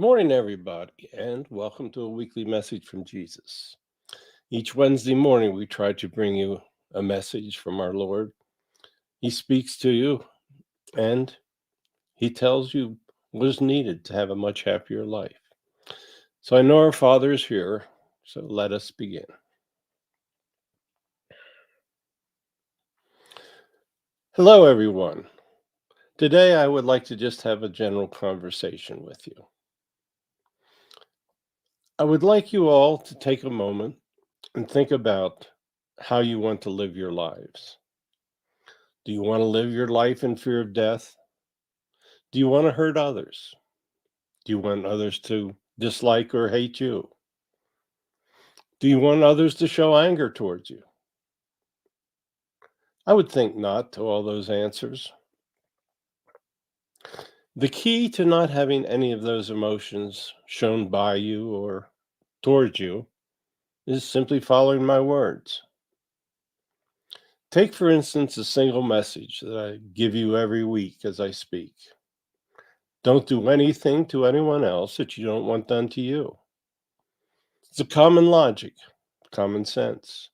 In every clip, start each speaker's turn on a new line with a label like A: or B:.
A: Good morning, everybody, and welcome to a weekly message from Jesus. Each Wednesday morning, we try to bring you a message from our Lord. He speaks to you and He tells you what is needed to have a much happier life. So I know our Father is here, so let us begin. Hello, everyone. Today, I would like to just have a general conversation with you. I would like you all to take a moment and think about how you want to live your lives. Do you want to live your life in fear of death? Do you want to hurt others? Do you want others to dislike or hate you? Do you want others to show anger towards you? I would think not to all those answers. The key to not having any of those emotions shown by you or towards you is simply following my words. Take, for instance, a single message that I give you every week as I speak. Don't do anything to anyone else that you don't want done to you. It's a common logic, common sense.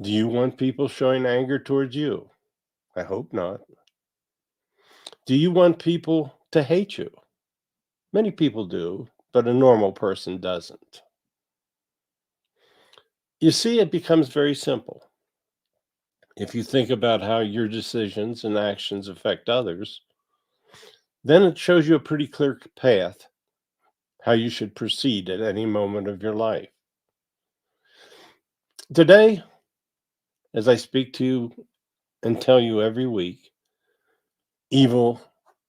A: Do you want people showing anger towards you? I hope not. Do you want people to hate you? Many people do, but a normal person doesn't. You see, it becomes very simple. If you think about how your decisions and actions affect others, then it shows you a pretty clear path how you should proceed at any moment of your life. Today, as I speak to you and tell you every week, evil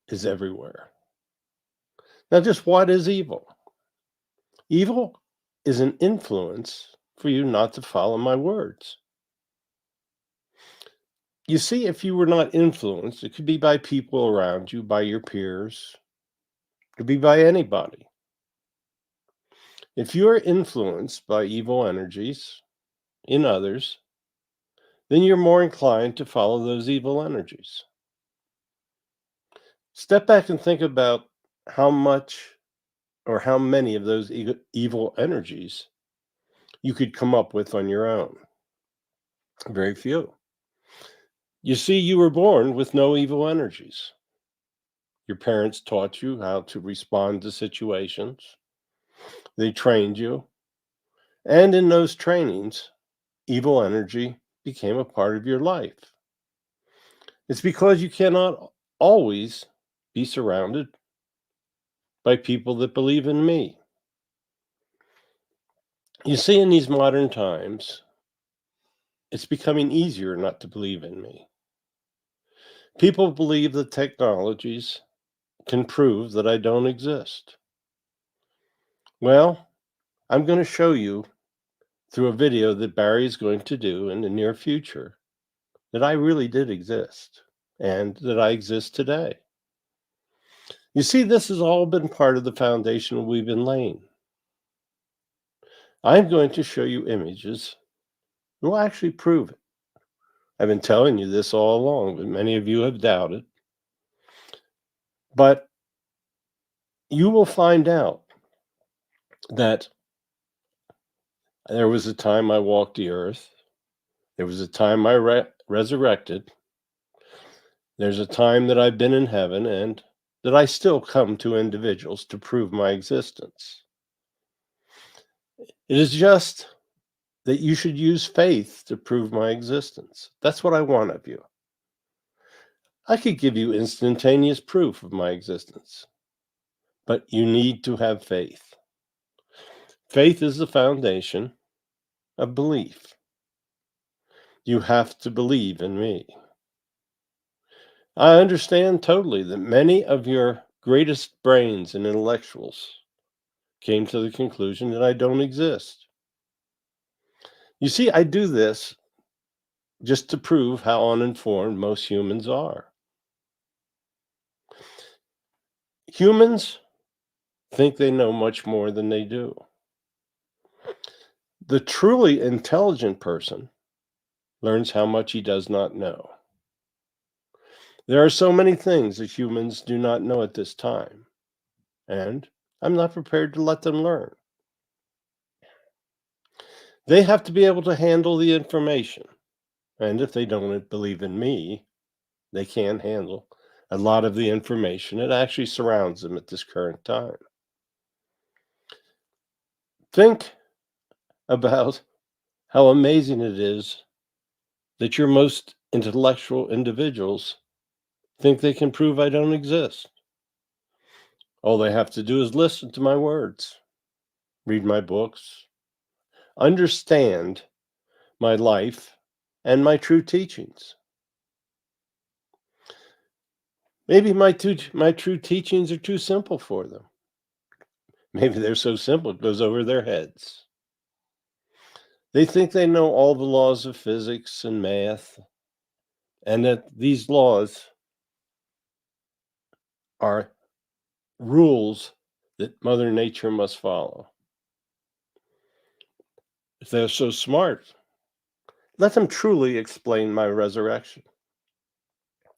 A: is everywhere. Now, just what is evil? Evil is an influence for you not to follow my words. You see, if you were not influenced, it could be by people around you, by your peers, it could be by anybody. If you are influenced by evil energies in others, then you're more inclined to follow those evil energies. Step back and think about how much or how many of those evil energies you could come up with on your own. Very few. You see, you were born with no evil energies. Your parents taught you how to respond to situations. They trained you. And in those trainings, evil energy became a part of your life. It's because you cannot always be surrounded by people that believe in me. You see, in these modern times, it's becoming easier not to believe in me. People believe that technologies can prove that I don't exist. Well, I'm going to show you through a video that Barry is going to do in the near future that I really did exist and that I exist today. You see, this has all been part of the foundation we've been laying. I'm going to show you images that will actually prove it. I've been telling you this all along, but many of you have doubted. But you will find out that there was a time I walked the earth. There was a time I resurrected. There's a time that I've been in heaven and that I still come to individuals to prove my existence. It is just that you should use faith to prove my existence. That's what I want of you. I could give you instantaneous proof of my existence, but you need to have faith. Faith is the foundation of belief. You have to believe in me. I understand totally that many of your greatest brains and intellectuals came to the conclusion that I don't exist. You see, I do this just to prove how uninformed most humans are. Humans think they know much more than they do. The truly intelligent person learns how much he does not know. There are so many things that humans do not know at this time. and I'm not prepared to let them learn. They have to be able to handle the information, and if they don't believe in me, they can't handle a lot of the information that actually surrounds them at this current time. Think about how amazing it is that your most intellectual individuals think they can prove I don't exist. All they have to do is listen to my words, read my books, understand my life and my true teachings. Maybe my true teachings are too simple for them. Maybe they're so simple it goes over their heads. They think they know all the laws of physics and math, and that these laws are rules that Mother Nature must follow. If they're so smart, let them truly explain my resurrection.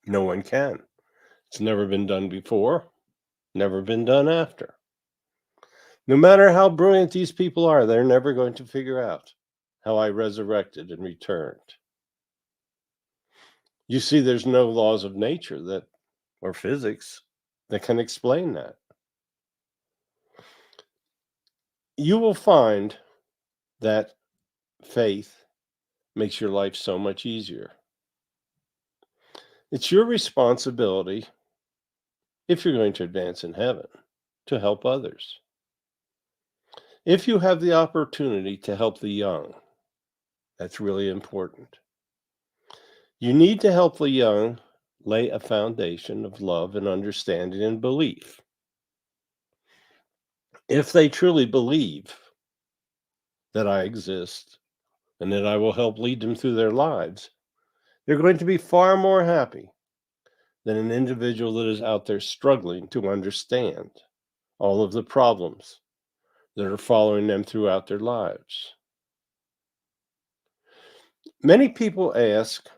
A: No one can. It's never been done before, never been done after. No matter how brilliant these people are, they're never going to figure out how I resurrected and returned. You see, there's no laws of nature that or physics that can explain that. You will find that faith makes your life so much easier. It's your responsibility, if you're going to advance in heaven, to help others. If you have the opportunity to help the young, that's really important. You need to help the young lay a foundation of love and understanding and belief. If they truly believe that I exist and that I will help lead them through their lives, they're going to be far more happy than an individual that is out there struggling to understand all of the problems that are following them throughout their lives. Many people ask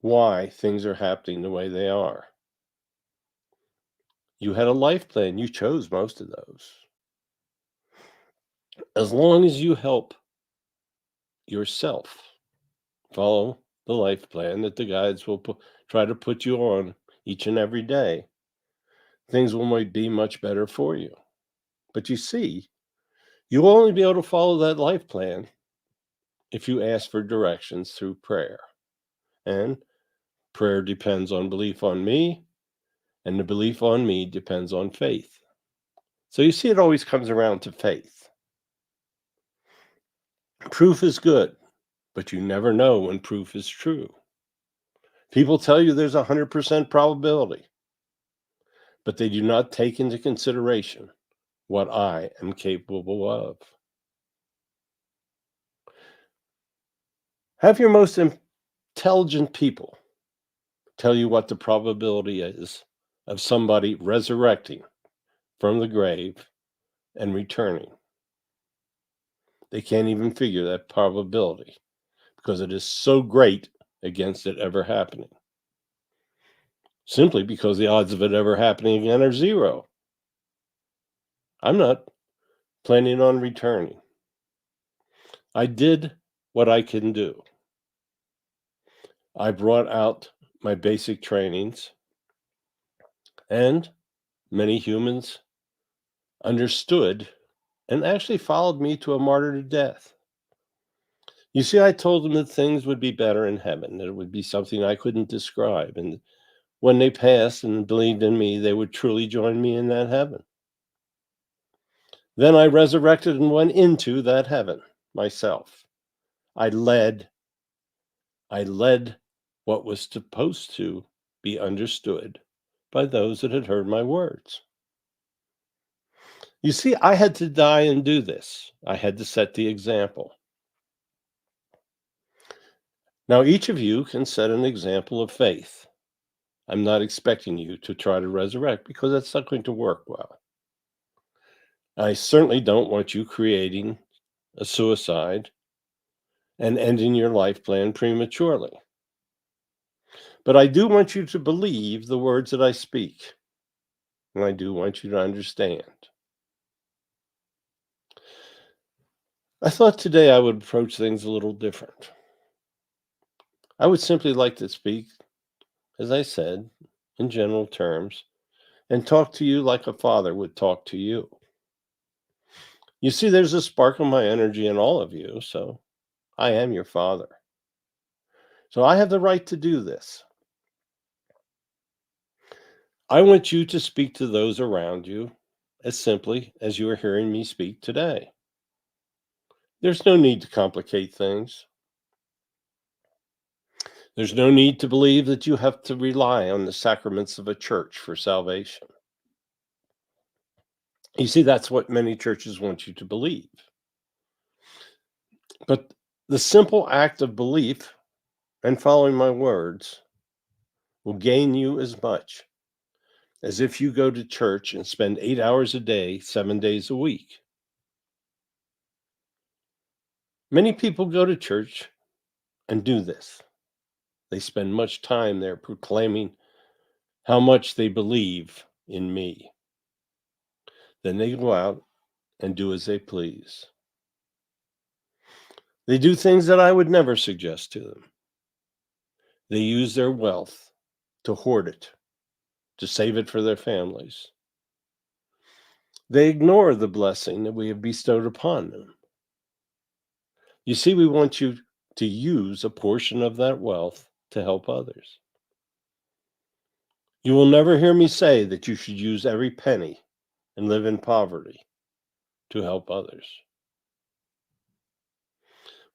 A: why things are happening the way they are. You had a life plan, you chose most of those. As long as you help yourself follow the life plan that the guides will try to put you on each and every day, things will be much better for you. But you see, you'll only be able to follow that life plan if you ask for directions through prayer. And prayer depends on belief on me, and the belief on me depends on faith. So you see, it always comes around to faith. Proof is good, but you never know when proof is true. People tell you there's 100% probability, but they do not take into consideration what I am capable of. Have your most intelligent people tell you what the probability is of somebody resurrecting from the grave and returning. They can't even figure that probability because it is so great against it ever happening. Simply because the odds of it ever happening again are zero. I'm not planning on returning. I did what I can do. I brought out my basic trainings, and many humans understood and actually followed me to a martyr to death. You see, I told them that things would be better in heaven, that it would be something I couldn't describe. And when they passed and believed in me, they would truly join me in that heaven. Then I resurrected and went into that heaven myself. I led what was supposed to be understood by those that had heard my words. You see, I had to die and do this. I had to set the example. Now, each of you can set an example of faith. I'm not expecting you to try to resurrect because that's not going to work well. I certainly don't want you creating a suicide and ending your life plan prematurely. But I do want you to believe the words that I speak. and I do want you to understand. I thought today I would approach things a little different. I would simply like to speak, as I said, in general terms, and talk to you like a father would talk to you. You see, there's a spark of my energy in all of you, so I am your father. So I have the right to do this. I want you to speak to those around you as simply as you are hearing me speak today. There's no need to complicate things. There's no need to believe that you have to rely on the sacraments of a church for salvation. You see, that's what many churches want you to believe. But the simple act of belief and following my words will gain you as much as if you go to church and spend 8 hours a day, 7 days a week. Many people go to church and do this. They spend much time there proclaiming how much they believe in me. Then they go out and do as they please. They do things that I would never suggest to them. They use their wealth to hoard it, to save it for their families. They ignore the blessing that we have bestowed upon them. You see, we want you to use a portion of that wealth to help others. You will never hear me say that you should use every penny and live in poverty to help others.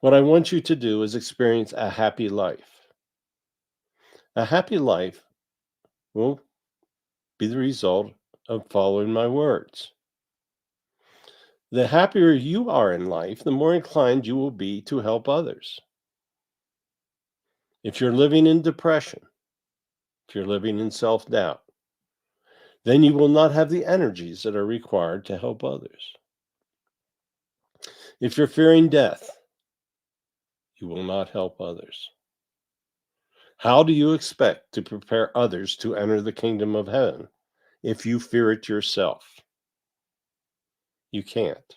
A: What I want you to do is experience a happy life. A happy life will be the result of following my words. The happier you are in life, the more inclined you will be to help others. If you're living in depression, if you're living in self-doubt, then you will not have the energies that are required to help others. If you're fearing death, you will not help others. How do you expect to prepare others to enter the kingdom of heaven if you fear it yourself? You can't.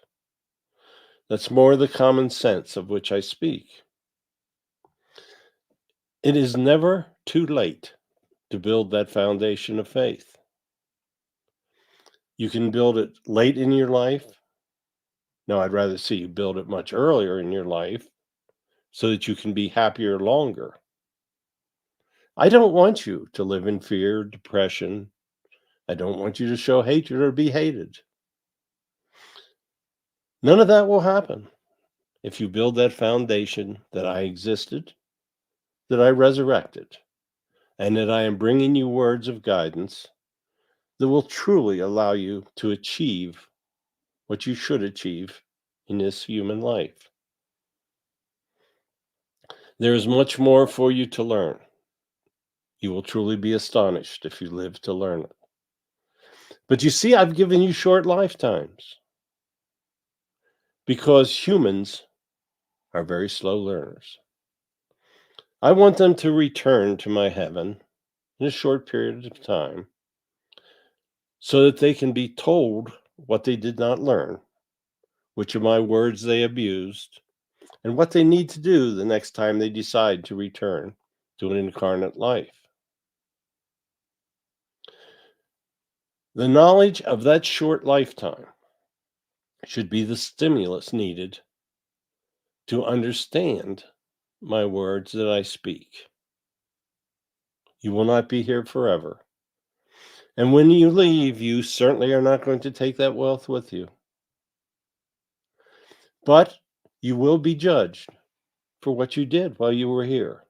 A: That's more the common sense of which I speak. It is never too late to build that foundation of faith. You can build it late in your life. No, I'd rather see you build it much earlier in your life so that you can be happier longer. I don't want you to live in fear, depression. I don't want you to show hatred or be hated. None of that will happen if you build that foundation that I existed, that I resurrected, and that I am bringing you words of guidance that will truly allow you to achieve what you should achieve in this human life. There is much more for you to learn. You will truly be astonished if you live to learn it. But you see, I've given you short lifetimes because humans are very slow learners. I want them to return to my heaven in a short period of time so that they can be told what they did not learn, which of my words they abused, and what they need to do the next time they decide to return to an incarnate life. The knowledge of that short lifetime should be the stimulus needed to understand my words that I speak. You will not be here forever. And when you leave, you certainly are not going to take that wealth with you. But you will be judged for what you did while you were here.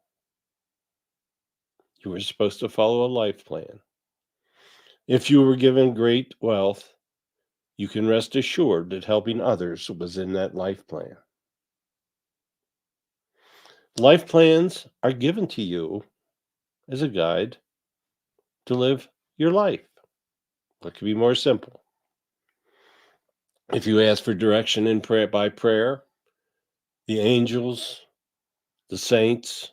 A: You were supposed to follow a life plan. If you were given great wealth, you can rest assured that helping others was in that life plan. Life plans are given to you as a guide to live your life. What could be more simple? If you ask for direction in prayer by prayer, the angels, the saints,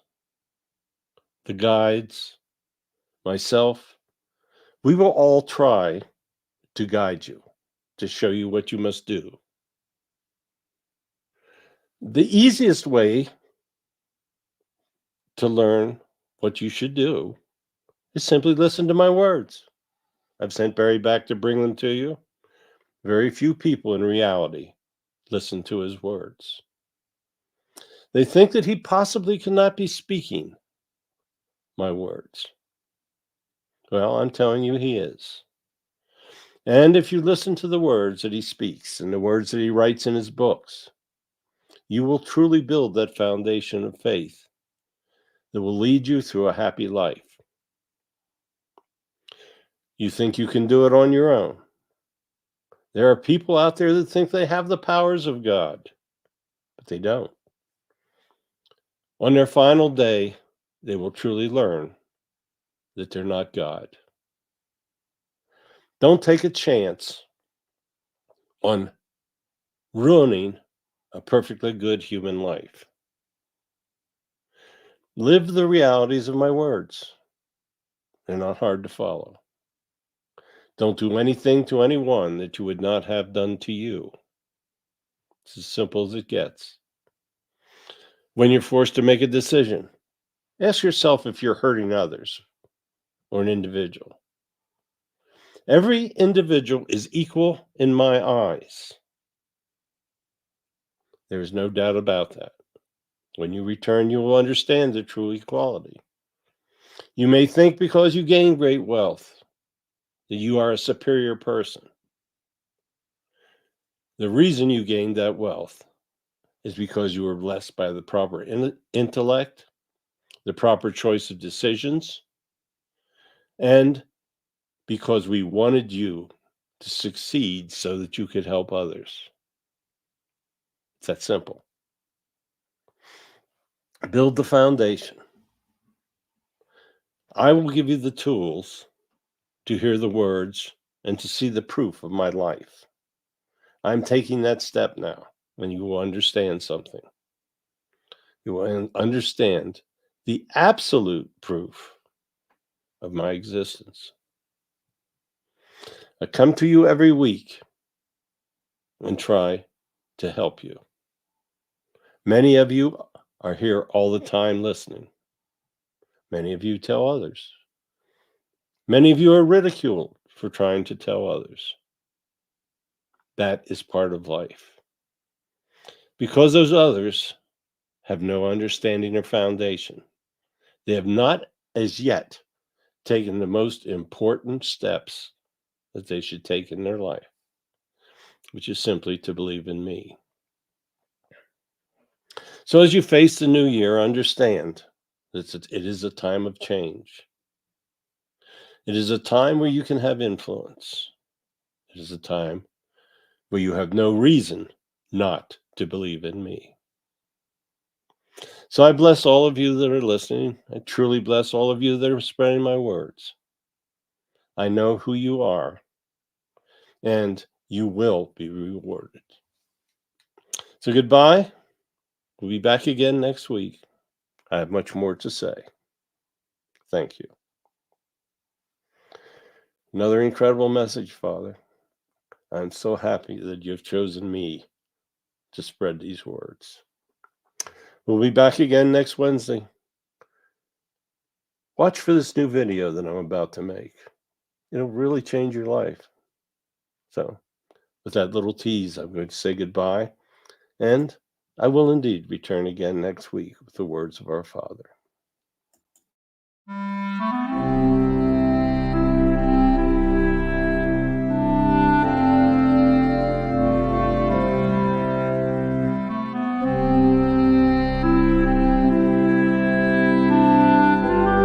A: the guides, myself, we will all try to guide you, to show you what you must do. The easiest way to learn what you should do is simply listen to my words. I've sent Barry back to bring them to you. Very few people in reality listen to his words. They think that he possibly cannot be speaking my words. Well, I'm telling you, he is. And if you listen to the words that he speaks and the words that he writes in his books, you will truly build that foundation of faith that will lead you through a happy life. You think you can do it on your own. There are people out there that think they have the powers of God, but they don't. On their final day, they will truly learn that they're not God. Don't take a chance on ruining a perfectly good human life. Live the realities of my words. They're not hard to follow. Don't do anything to anyone that you would not have done to you. It's as simple as it gets. When you're forced to make a decision, ask yourself if you're hurting others or an individual. Every individual is equal in my eyes. There is no doubt about that. When you return, you will understand the true equality. You may think because you gain great wealth that you are a superior person. The reason you gained that wealth is because you were blessed by the proper intellect, the proper choice of decisions, and because we wanted you to succeed so that you could help others. It's that simple. Build the foundation. I will give you the tools to hear the words and to see the proof of my life. I'm taking that step now when you will understand something. You will understand the absolute proof of my existence. I come to you every week and try to help you. Many of you are here all the time listening. Many of you tell others. Many of you are ridiculed for trying to tell others. That is part of life. Because those others have no understanding or foundation, they have not as yet taken the most important steps that they should take in their life, which is simply to believe in me. So as you face the new year, understand that it is a time of change. It is a time where you can have influence. It is a time where you have no reason not to believe in me. So I bless all of you that are listening. I truly bless all of you that are spreading my words. I know who you are, and you will be rewarded. So goodbye. We'll be back again next week. I have much more to say. Thank you. Another incredible message, Father. I'm so happy that you've chosen me to spread these words. We'll be back again next Wednesday. Watch for this new video that I'm about to make. It'll really change your life. So, with that little tease, I'm going to say goodbye, and I will indeed return again next week with the words of our Father.